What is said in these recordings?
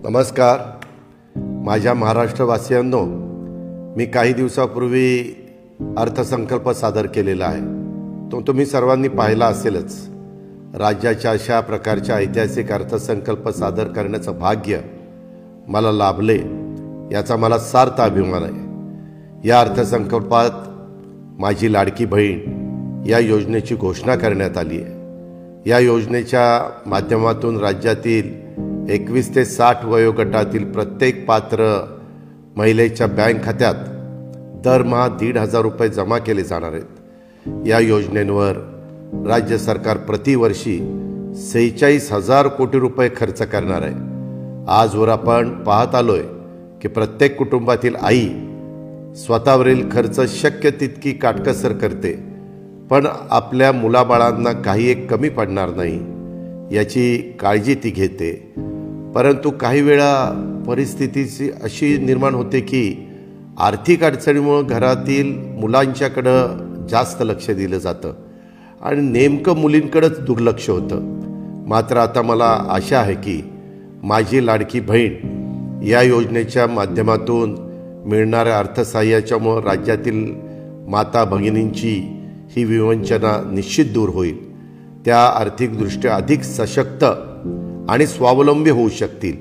नमस्कार माझ्या महाराष्ट्रवासियांनो, मी काही दिवसापूर्वी अर्थसंकल्प सादर केलेला आहे. तो तुम्ही सर्वांनी पाहिला असेलच. राज्याच्या अशा प्रकारच्या ऐतिहासिक अर्थसंकल्प सादर करण्याचं भाग्य मला लाभले याचा मला सार्थ अभिमान आहे. या अर्थसंकल्पात माझी लाडकी बहीण या योजनेची घोषणा करण्यात आली आहे. या योजनेच्या माध्यमातून राज्यातील 21 ते 60 वयोगटातील प्रत्येक पात्र महिलेच्या बँक खात्यात दरमहा 1,500 रुपये जमा केले जाणार आहेत. या योजनेवर राज्य सरकार प्रतिवर्षी 46,000 कोटी रुपये खर्च करणार आहे. आजवर आपण पाहत आलोय की प्रत्येक कुटुंबातील आई स्वतःवरील खर्च शक्य तितकी काटकसर करते, पण आपल्या मुलाबाळांना काही एक कमी पडणार नाही याची काळजी ती घेते. परंतु काही वेळा परिस्थितीची अशी निर्माण होते की आर्थिक अडचणीमुळे घरातील मुलांच्याकडं जास्त लक्ष दिलं जातं आणि नेमकं मुलींकडेच दुर्लक्ष होतं. मात्र आता मला आशा आहे की माझी लाडकी बहीण या योजनेच्या माध्यमातून मिळणाऱ्या अर्थसहाय्याच्यामुळे राज्यातील माता भगिनींची ही विवंचना निश्चित दूर होईल. त्या आर्थिकदृष्ट्या अधिक सशक्त आणि स्वावलंबी होऊ शकतील.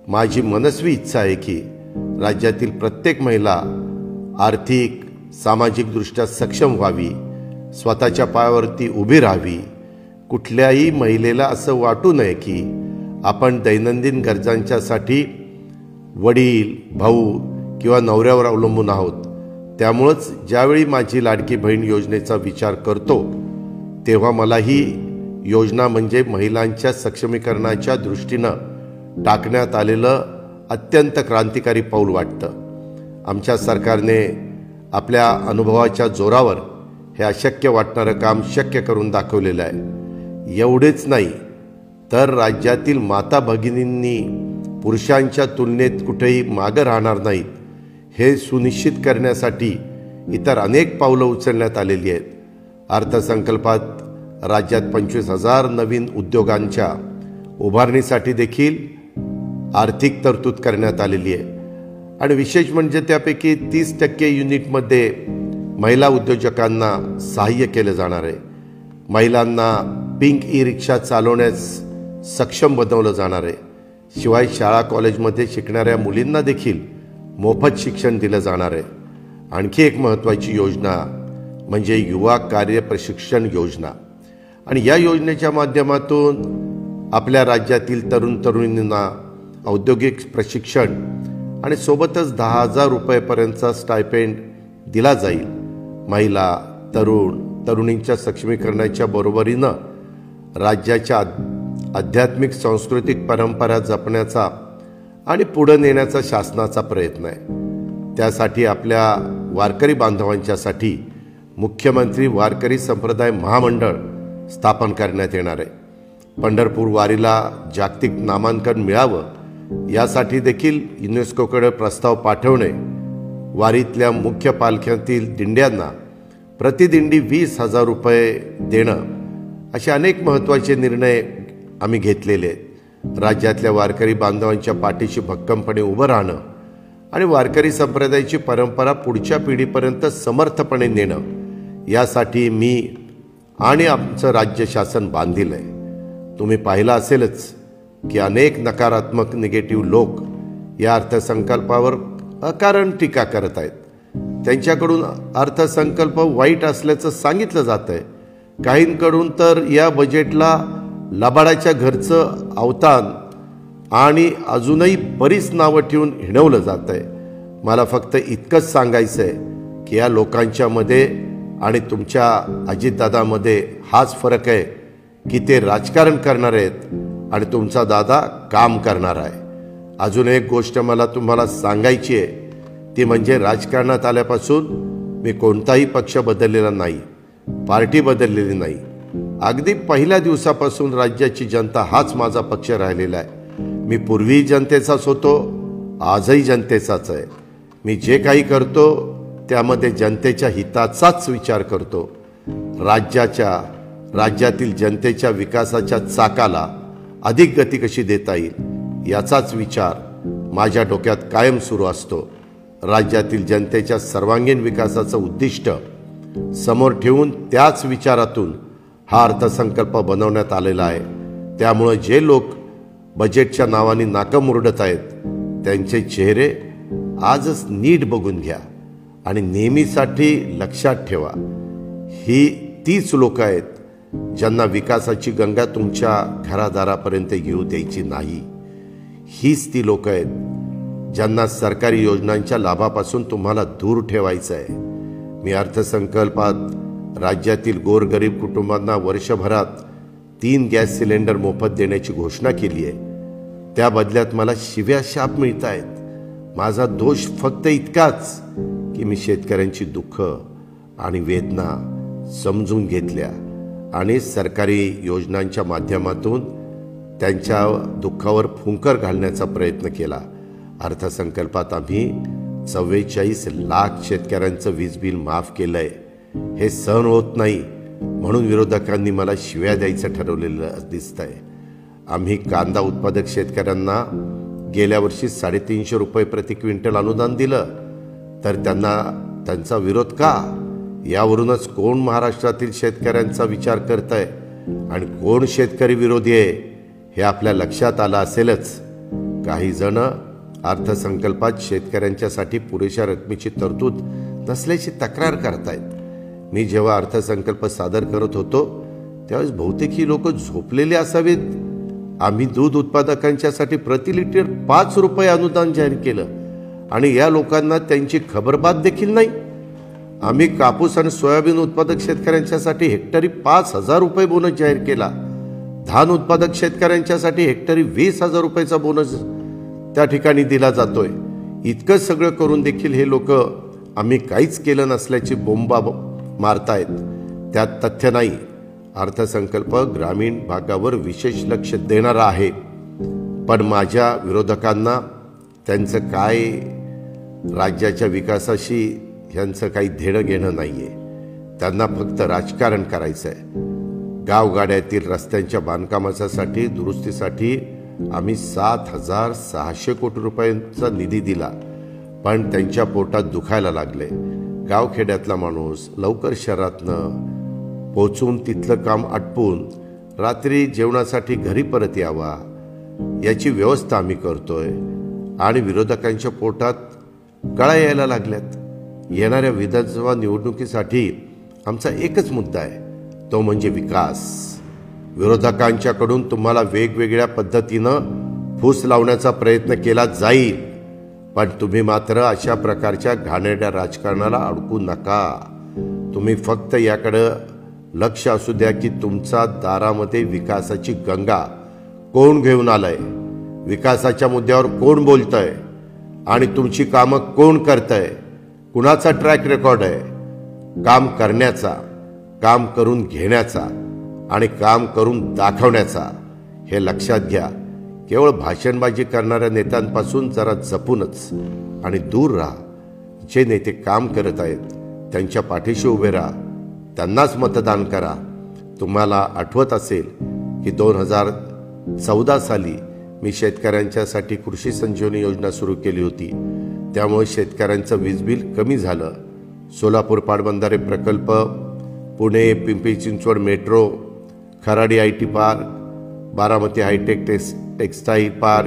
माझी मनस्वी इच्छा आहे की राज्यातील प्रत्येक महिला आर्थिक सामाजिकदृष्ट्या सक्षम व्हावी, स्वतःच्या पायावरती उभी राहावी. कुठल्याही महिलेला असं वाटू नये की आपण दैनंदिन गरजांच्यासाठी वडील, भाऊ किंवा नवऱ्यावर अवलंबून आहोत. त्यामुळंच ज्यावेळी माझी लाडकी बहीण योजनेचा विचार करतो तेव्हा मला ही योजना म्हणजे महिलांच्या सक्षमीकरणाच्या दृष्टीनं टाकण्यात आलेलं अत्यंत क्रांतिकारी पाऊल वाटतं. आमच्या सरकारने आपल्या अनुभवाच्या जोरावर हे अशक्य वाटणारं काम शक्य करून दाखवलेलं आहे. एवढेच नाही तर राज्यातील माता भगिनींनी पुरुषांच्या तुलनेत कुठेही मागं राहणार नाहीत हे सुनिश्चित करण्यासाठी इतर अनेक पावलं उचलण्यात आलेली आहेत. अर्थसंकल्पात राज्यात 25,000 नवीन उद्योगांच्या उभारणीसाठी देखील आर्थिक तरतूद करण्यात आलेली आहे. आणि विशेष म्हणजे त्यापैकी 30% युनिटमध्ये महिला उद्योजकांना सहाय्य केलं जाणार आहे. महिलांना पिंक ई रिक्षा चालवण्यास सक्षम बनवलं जाणार आहे. शिवाय शाळा कॉलेजमध्ये शिकणाऱ्या मुलींना देखील मोफत शिक्षण दिलं जाणार आहे. आणखी एक महत्त्वाची योजना म्हणजे युवा कार्य प्रशिक्षण योजना. आणि या योजनेच्या माध्यमातून आपल्या राज्यातील तरुण तरुणींना औद्योगिक प्रशिक्षण आणि सोबतच 10,000 रुपयेपर्यंतचा स्टायपेंड दिला जाईल. महिला, तरुण तरुणींच्या सक्षमीकरणाच्या बरोबरीनं राज्याच्या आध्यात्मिक सांस्कृतिक परंपरा जपण्याचा आणि पुढे नेण्याचा शासनाचा प्रयत्न आहे. त्यासाठी आपल्या वारकरी बांधवांच्यासाठी मुख्यमंत्री वारकरी संप्रदाय महामंडळ स्थापन करण्यात येणार आहे. पंढरपूर वारीला जागतिक नामांकन मिळावं यासाठी देखील युनेस्कोकडे प्रस्ताव पाठवणे, वारीतल्या मुख्य पालख्यातील दिंड्यांना प्रतिदिंडी 20,000 रुपये देणं असे अनेक महत्त्वाचे निर्णय आम्ही घेतलेले आहेत. राज्यातल्या वारकरी बांधवांच्या पाठीशी भक्कमपणे उभं राहणं आणि वारकरी संप्रदायाची परंपरा पुढच्या पिढीपर्यंत समर्थपणे नेणं यासाठी मी आणि आमचं राज्य शासन बांधील आहे. तुम्ही पाहिलं असेलच की अनेक नकारात्मक निगेटिव्ह लोक या अर्थसंकल्पावर अकारण टीका करत आहेत. त्यांच्याकडून अर्थसंकल्प वाईट असल्याचं सांगितलं जात आहे. काहींकडून तर या बजेटला लबाडाच्या घरचं अवतान आणि अजूनही बरीच नावं ठेवून हिणवलं जात आहे. मला फक्त इतकंच सांगायचं आहे की या लोकांच्यामध्ये आणि तुमच्या अजितदादामध्ये हाच फरक आहे की ते राजकारण करणार आहेत आणि तुमचा दादा काम करणार आहे. अजून एक गोष्ट मला तुम्हाला सांगायची आहे ती म्हणजे राजकारणात आल्यापासून मी कोणताही पक्ष बदललेला नाही, पार्टी बदललेली नाही. अगदी पहिल्या दिवसापासून राज्याची जनता हाच माझा पक्ष राहिलेला आहे. मी पूर्वी जनतेचाच होतो, आजही जनतेचाच आहे. मी जे काही करतो त्यामध्ये जनतेच्या हिताचाच विचार करतो. राज्यातील जनतेच्या विकासाच्या चाकाला अधिक गती कशी देता येईल याचाच विचार माझ्या डोक्यात कायम सुरू असतो. राज्यातील जनतेच्या सर्वांगीण विकासाचं उद्दिष्ट समोर ठेवून त्याच विचारातून हा अर्थसंकल्प बनवण्यात आलेला आहे. त्यामुळे जे लोक बजेटच्या नावाने नाकं मुरडत आहेत त्यांचे चेहरे आजच नीट बघून घ्या आणि नेहमीसाठी लक्षात ठेवा, ही तीच लोक आहेत ज्यांना विकासाची गंगा तुमच्या घरादारापर्यंत येऊ द्यायची नाही. हीच ती लोक आहेत ज्यांना सरकारी योजनांच्या लाभापासून तुम्हाला दूर ठेवायचं आहे. मी अर्थसंकल्पात राज्यातील गोरगरीब कुटुंबांना वर्षभरात 3 गॅस सिलेंडर मोफत देण्याची घोषणा केली आहे. त्या बदल्यात मला शिव्या शाप मिळत आहेत. माझा दोष फक्त इतकाच की मी शेतकऱ्यांची दुःख आणि वेदना समजून घेतल्या आणि सरकारी योजनांच्या माध्यमातून त्यांच्या दुःखावर फुंकर घालण्याचा प्रयत्न केला. अर्थसंकल्पात आम्ही 44 लाख शेतकऱ्यांचं वीज बिल माफ केलंय. हे सहन होत नाही म्हणून विरोधकांनी मला शिव्या द्यायचं ठरवलेलं दिसतंय. आम्ही कांदा उत्पादक शेतकऱ्यांना गेल्या वर्षी 350 रुपये प्रति क्विंटल अनुदान दिलं, तर त्यांचा विरोध का? यावरूनच कोण महाराष्ट्रातील शेतकऱ्यांचा विचार करतंय आणि कोण शेतकरी विरोधी आहे हे आपल्या लक्षात आलं असेलच. काही जण अर्थसंकल्पात शेतकऱ्यांच्यासाठी पुरेशा रकमेची तरतूद नसल्याची तक्रार करतायत. मी जेव्हा अर्थसंकल्प सादर करत होतो त्यावेळेस बहुतेक ही लोक झोपलेले असावेत. आम्ही दूध उत्पादकांच्यासाठी प्रति लिटर 5 रुपये अनुदान जाहीर केलं आणि या लोकांना त्यांची खबरबात देखील नाही. आम्ही कापूस आणि सोयाबीन उत्पादक शेतकऱ्यांच्यासाठी हेक्टरी 5,000 रुपये बोनस जाहीर केला. धान उत्पादक शेतकऱ्यांच्यासाठी हेक्टरी 20,000 रुपयाचा बोनस त्या ठिकाणी दिला जातोय. इतकं सगळं करून देखील हे लोक आम्ही काहीच केलं नसल्याची बोंबा मारतायत. त्यात तथ्य नाही. अर्थसंकल्प ग्रामीण भागावर विशेष लक्ष देणारा आहे, पण माझ्या विरोधकांना त्यांचं काय राज्याच्या विकासाशी ह्यांचं काही देणं घेणं नाहीये. त्यांना फक्त राजकारण करायचं आहे. गावगाड्यातील रस्त्यांच्या बांधकामासाठी दुरुस्तीसाठी आम्ही 7,600 कोटी रुपयांचा निधी दिला, पण त्यांच्या पोटात दुखायला लागले. गावखेड्यातला माणूस लवकर शहरातनं पोचून तिथलं काम आटपून रात्री जेवणासाठी घरी परत यावा याची व्यवस्था आम्ही करतोय आणि विरोधकांच्या पोटात कळा यायला लागल्यात. येणाऱ्या विधानसभा निवडणुकीसाठी आमचा एकच मुद्दा आहे, तो म्हणजे विकास. विरोधकांच्याकडून तुम्हाला वेगवेगळ्या पद्धतीनं फूस लावण्याचा प्रयत्न केला जाईल, पण तुम्ही मात्र अशा प्रकारच्या घाणेरड्या राजकारणाला अडकू नका. तुम्ही फक्त याकडं लक्ष असू द्या की तुमच्या दारामध्ये विकासाची गंगा कोण घेऊन आलंय, विकासाच्या मुद्द्यावर कोण बोलतंय आणि तुमची कामं कोण करतंय, कुणाचा ट्रॅक रेकॉर्ड आहे काम करण्याचा, काम करून घेण्याचा आणि काम करून दाखवण्याचा. हे लक्षात घ्या. केवळ भाषणबाजी करणाऱ्या नेत्यांपासून जरा जपूनच आणि दूर राहा. जे नेते काम करत आहेत त्यांच्या पाठीशी उभे राहा, त्यांनाच मतदान करा. तुम्हाला आठवत असेल की 2014 साली मी शेतकऱ्यांच्यासाठी कृषी संजीवनी योजना सुरू केली होती. त्यामुळे शेतकऱ्यांचं वीज बिल कमी झालं. सोलापूर पाटबंधारे प्रकल्प, Pune Pimpri Chinchwad metro, Kharadi IT park, Baramati hitech textile park,